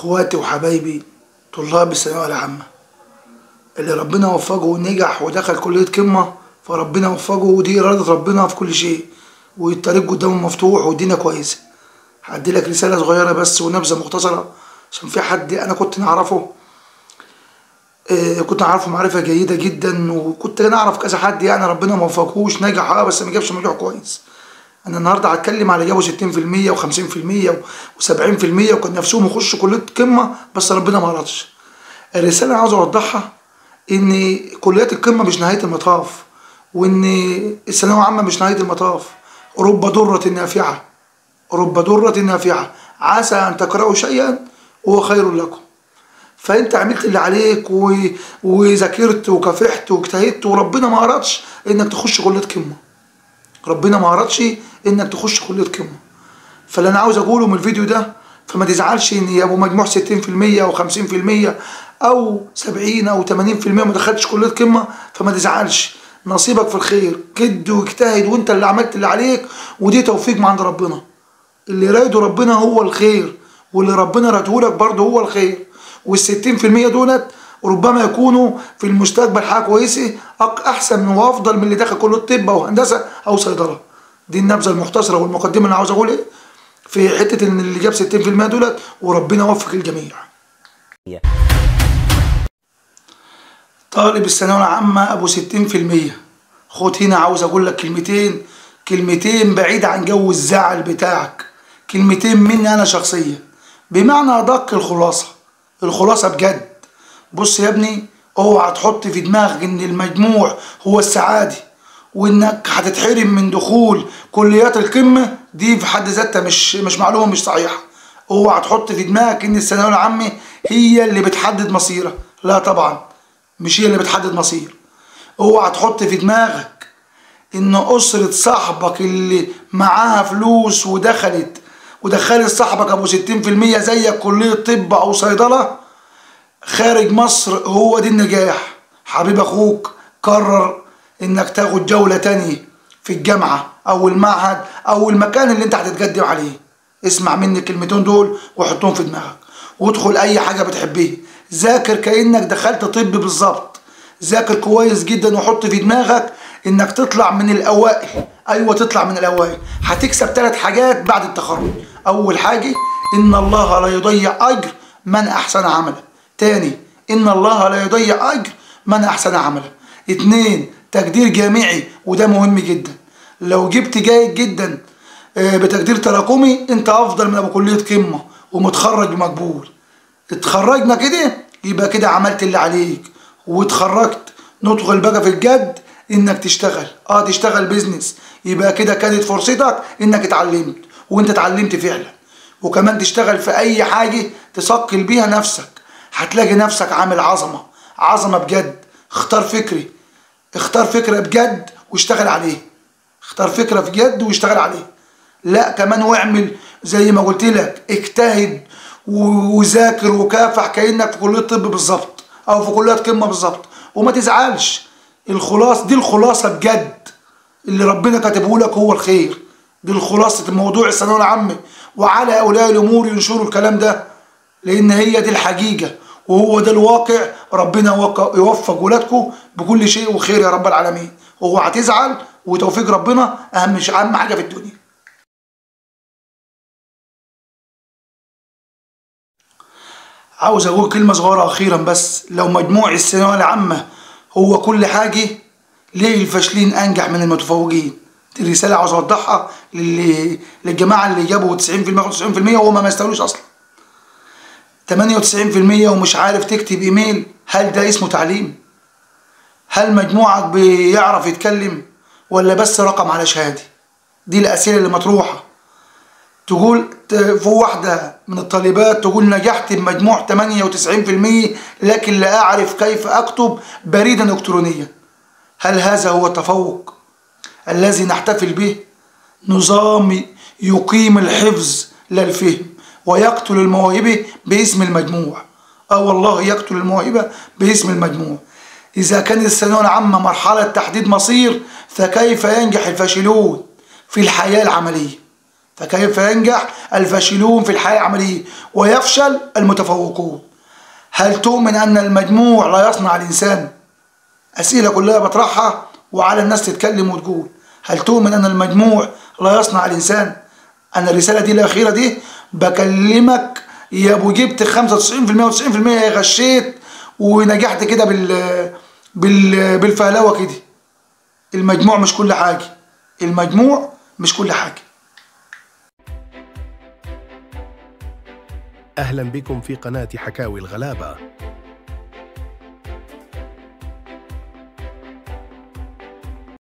اخواتي وحبايبي طلاب الثانويه العامه اللي ربنا وفقه ونجح ودخل كليه قمه، فربنا وفقه ودي اراده ربنا في كل شيء، والطريق قدامه مفتوح والدنيا كويسه. هدي لك رساله صغيره بس ونبذه مختصره عشان في حد انا كنت نعرفه، كنت اعرفه معرفه جيده جدا، وكنت نعرف كذا حد يعني ربنا ما وفقهوش، نجح بس ما جابش مجموع كويس. انا النهارده هتكلم على جابوا 60% و50% و70% وكان نفسهم يخشوا كليه قمه بس ربنا ما رضاش. الرساله اللي عاوز اوضحها ان كليات القمه مش نهايه المطاف، وان الثانويه العامه مش نهايه المطاف. رب ضره نافعه، رب ضره نافعه، عسى ان تكرهوا شيئا وهو خير لكم. فانت عملت اللي عليك وذاكرت وكافحت واجتهدت وربنا ما ارادش انك تخش كليه قمه، ربنا ما ارادش انك تخش كليه قمه. فاللي انا عاوز اقوله من الفيديو ده، فما تزعلش ان يا ابو مجموع 60% او 50% او 70 او 80% ما دخلتش كليه قمه، فما تزعلش، نصيبك في الخير، جد واجتهد وانت اللي عملت اللي عليك، ودي توفيق من عند ربنا. اللي رايده ربنا هو الخير، واللي ربنا رادهولك برضه هو الخير. وال60% دولت ربما يكونوا في المستقبل حاجه كويسه احسن وافضل من اللي دخل كليه طب او هندسه او صيدله. دي النبذه المختصره والمقدمه اللي عاوز اقولها في حته ان اللي جاب 60% دولت، وربنا وفق الجميع. طالب الثانويه العامه ابو 60%، خد هنا عاوز اقول لك كلمتين بعيد عن جو الزعل بتاعك، كلمتين مني انا شخصيا، بمعنى ادق الخلاصه بجد. بص يا ابني، اوعى تحط في دماغك ان المجموع هو السعاده، وانك هتتحرم من دخول كليات القمه. دي في حد ذاتها مش معلومه مش صحيحه. اوعى تحط في دماغك ان الثانويه العامه هي اللي بتحدد مصيرك، لا طبعا مش هي اللي بتحدد مصير. اوعى تحط في دماغك ان اسره صاحبك اللي معاها فلوس ودخلت صاحبك ابو 60% زيك كليه طب او صيدله خارج مصر هو دي النجاح. حبيب اخوك، قرر انك تاخد جولة تانية في الجامعة او المعهد او المكان اللي انت هتتقدم عليه. اسمع مني الكلمتين دول وحطهم في دماغك، وادخل اي حاجة بتحبيها، ذاكر كأنك دخلت طب بالظبط، ذاكر كويس جدا وحط في دماغك انك تطلع من الاوائل. ايوه تطلع من الاوائل. هتكسب 3 حاجات بعد التخرج. اول حاجة ان الله لا يضيع اجر من احسن عملا. تاني، ان الله لا يضيع اجر من احسن عملا. 2، تقدير جامعي، وده مهم جدا. لو جبت جيد جدا بتقدير تراكمي انت افضل من ابو كليه قمه ومتخرج مقبول. اتخرجنا كده يبقى كده عملت اللي عليك واتخرجت. ندخل بقى في الجد، انك تشتغل تشتغل بيزنس. يبقى كده كانت فرصتك انك اتعلمت، وانت اتعلمت فعلا. وكمان تشتغل في اي حاجه تثقل بيها نفسك، هتلاقي نفسك عامل عظمه بجد. اختار فكره بجد واشتغل عليه. اختار فكره بجد واشتغل عليه. لا كمان واعمل زي ما قلت لك، اجتهد وذاكر وكافح كانك في كليه طب بالظبط او في كليه قمه بالظبط، وما تزعلش. دي الخلاصه بجد اللي ربنا كاتبه لك هو الخير. دي الخلاصه الموضوع الثانويه العامه، وعلى اولياء الامور ينشروا الكلام ده، لان هي دي الحقيقه وهو ده الواقع. ربنا يوفق ولادكم بكل شيء وخير يا رب العالمين. اوعى تزعل، وتوفيق ربنا اهم حاجه في الدنيا. عاوز اقول كلمه صغيره اخيرا بس، لو مجموع الثانويه العامه هو كل حاجه، ليه الفاشلين انجح من المتفوقين؟ دي الرساله عاوز اوضحها للجماعه اللي جابوا 90% و 90% وهم ما يستاهلوش اصلا. 98% ومش عارف تكتب ايميل، هل ده اسمه تعليم؟ هل مجموعك بيعرف يتكلم ولا بس رقم على شهادة؟ دي الأسئلة اللي مطروحة. تقول في واحدة من الطالبات تقول نجحت بمجموع 98% لكن لا أعرف كيف أكتب بريدا إلكترونيا. هل هذا هو التفوق الذي نحتفل به؟ نظام يقيم الحفظ لا الفهم، ويقتل الموهبة باسم المجموع. والله يقتل الموهبة باسم المجموع. إذا كانت الثانوية العامة مرحلة تحديد مصير، فكيف ينجح الفاشلون في الحياة العملية؟ فكيف ينجح الفاشلون في الحياة العملية ويفشل المتفوقون؟ هل تؤمن أن المجموع لا يصنع الإنسان؟ أسئلة كلها بطرحها وعلى الناس تتكلم وتقول. هل تؤمن أن المجموع لا يصنع الإنسان؟ أنا الرسالة دي الأخيرة دي بكلمك يا أبو جبت 95% و90% يا غشيت ونجحت كده بالفهلوة كده. المجموع مش كل حاجة، المجموع مش كل حاجة. أهلا بكم في قناة حكاوي الغلابة.